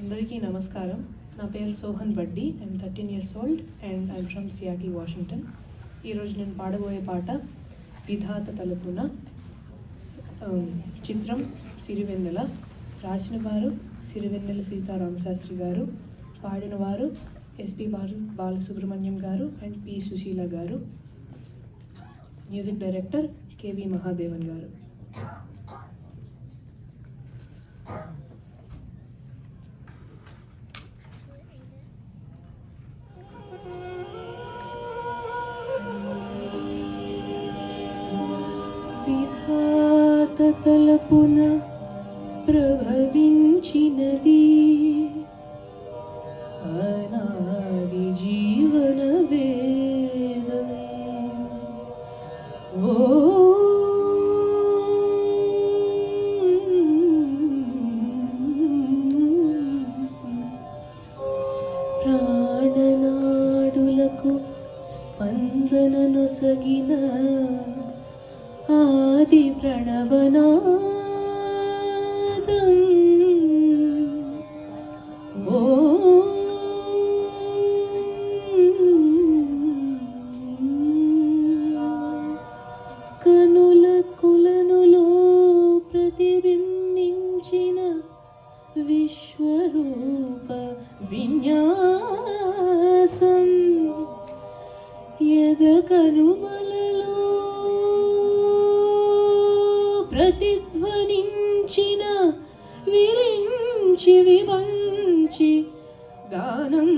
అందరికీ నమస్కారం. నా పేరు Sohan Buddi. I'm 13 years old and I'm from Seattle, Washington. ఈరోజు నేను పాడబోయే పాట విధాత తలుపున. చిత్రం సిరివెన్నెల. రాసిన వారు సిరివెన్నెల సీతారామ శాస్త్రి గారు. పాడిన వారు ఎస్పి బాలసుబ్రహ్మణ్యం గారు అండ్ పి సుశీల గారు. మ్యూజిక్ డైరెక్టర్ కెవి మహాదేవన్ గారు. విధాత తలపున ప్రభవించినది అనాది జీవన వేదం. ప్రాణనాడులకు స్పందన నొసగిన ఆది ప్రణవనాదం. కనుల కులనులో ప్రతిబింబించిన విశ్వరూప విన్యాసం. ఎదకనుమలలో ప్రతిధ్వనించిన విరించి వివంచి గానం.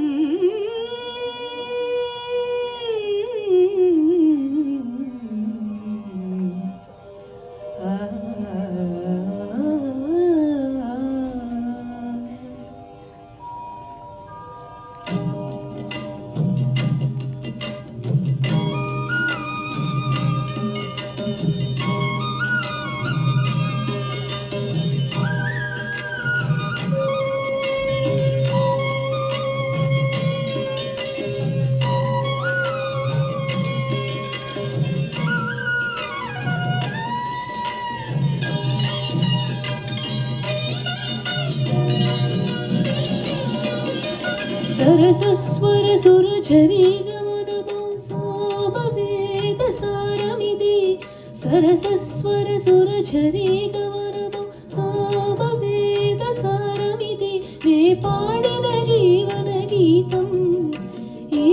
సరసస్వర సురఝరీ గమనమౌ సామవేద సారమిది. సరసస్వర సురఝరీ గమనమౌ సామవేద సారమిది. నే పాడిన జీవన గీతం ఈ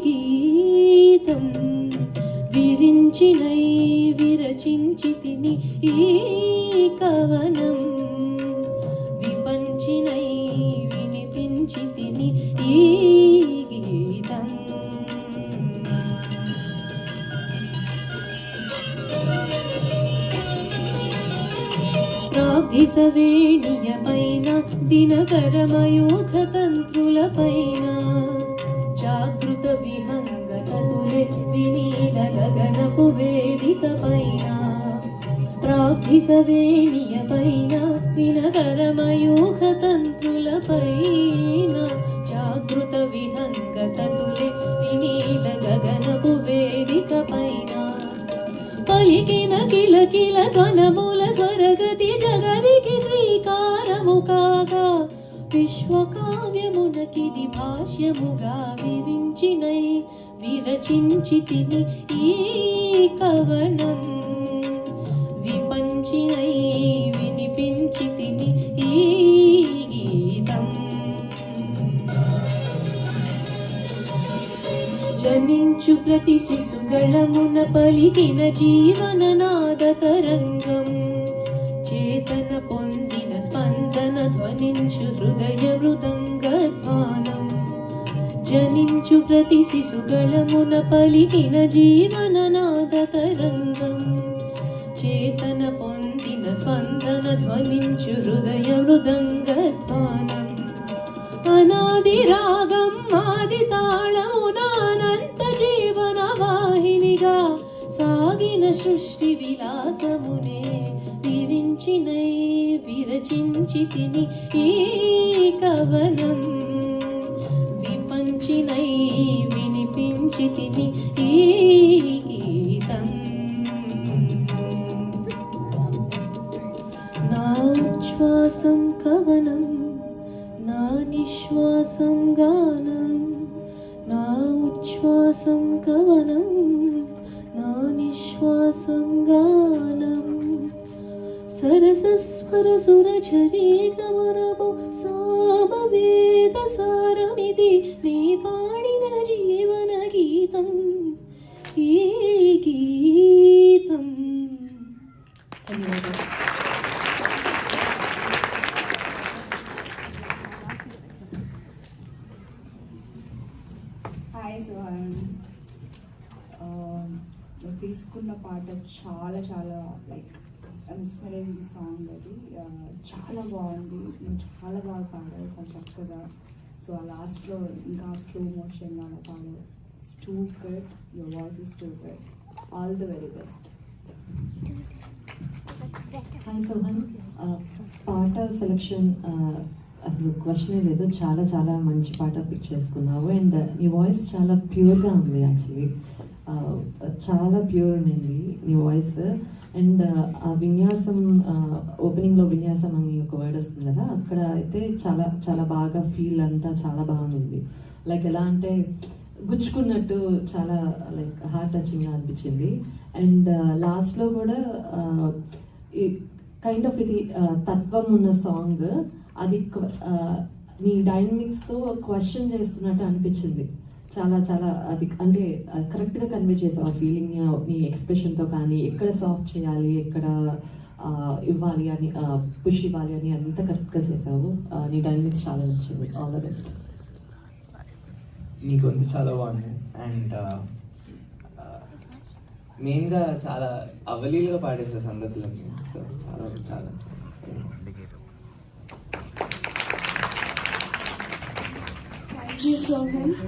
గీతం. విరించినై విరచించి తిని ఈ కవనం. విపంచినై వినిపించి తిని ఈ గీతం. ప్రాగ్దిశవేణియ పైన దినకరమయూఖ తంత్రుల పైన జాగృత విహంగతతులే వినీల గగనపు వేదిక పైన. ప్రాగ్దిశవేణియ పైన దినకరమయూఖ తంత్రుల పైన జాగృత విహంగతతులే వినీల గగనపు వేదిక పైన. పలికిన కిల కిల ధ్వనముల స్వరగతి జగదికి శ్రీకారము కాగా. విశ్వకావ్యమునకిది భాష్యముగా విరించినై విరచించి తిని ఈ కవనం. విపంచినై వినిపించి తిని ఈ గీతం. జనించు ప్రతి శిశుగళమున పలికిన జీవననాద తరంగం. చేతన పొందిన స్పందన ధ్వనించు హృదయ మృదంగ ధ్వానం. జనించు ప్రతి శిశుగళమున పలికిన జీవననాద తరంగం. చేతన పొందిన స్పందన ధ్వనించు హృదయ మృదంగ ధ్వానం. అనాది రాగం ఆది తాళమున అనంత జీవన వాహినిగా సాగిన సృష్టి విలాసమునే విరించినై విరచించి తిని ఈ కవనం. విపంచినై వినిపించి తిని ఈ గీతం. నా ఉచ్ఛ్వాసం కవనం, నా గానం నా నిశ్వాసం గానం సరసస్వర సురఝరీ గమనము సామవేద సారమిది నీ పాడిన జీవన గీతం ఈ గీతం. ధన్యవాదాలు. హాయ్ సుహాన్, నువ్వు తీసుకున్న పాట చాలా చాలా లైక్ ఇన్స్పిరేషన్ సాంగ్ అది. చాలా బాగుంది, నువ్వు చాలా బాగా పాడావు, చాలా చక్కగా. సో ఆ లాస్ట్లో ఇంకా స్లో మోషన్లో అలా పాడావు. It's too good, your voice is too good. All the very best. Hi Sohan, పాట సెలెక్షన్ అసలు క్వశ్చనే లేదు. చాలా చాలా మంచి పాట పిక్ చేసుకున్నావు. అండ్ నీ వాయిస్ చాలా ప్యూర్గా ఉంది. యాక్చువల్లీ చాలా ప్యూర్ ఉండింది నీ వాయిస్. అండ్ ఆ విన్యాసం, ఓపెనింగ్లో విన్యాసం అని ఒక వర్డ్ వస్తుంది కదా, అక్కడ అయితే చాలా చాలా బాగా ఫీల్ అంతా చాలా బాగుంది. లైక్ ఎలా అంటే గుచ్చుకున్నట్టు, చాలా లైక్ హార్ట్ టచింగ్గా అనిపించింది. అండ్ లాస్ట్లో కూడా కైండ్ ఆఫ్ ఇది తత్వం ఉన్న సాంగ్, అది నీ డైనమిక్స్తో క్వశ్చన్ చేస్తున్నట్టు అనిపించింది. చాలా చాలా అది అంటే కరెక్ట్గా కన్వే చేసావు ఆ ఫీలింగ్ నీ ఎక్స్ప్రెషన్తో. కానీ ఎక్కడ సాఫ్ట్ చేయాలి, ఎక్కడ ఇవ్వాలి అని, పుష్ ఇవ్వాలి అని అంతా కరెక్ట్గా చేసావు. నీ డైనమిక్స్ చాలా నచ్చింది. All the best. నీ గొంతు చాలా బాగుంది. అండ్ మెయిన్గా చాలా అవలీలుగా పాడేసే సంగతులన్నీ చాలా చాలా థ్యాంక్ యూ సో మచ్.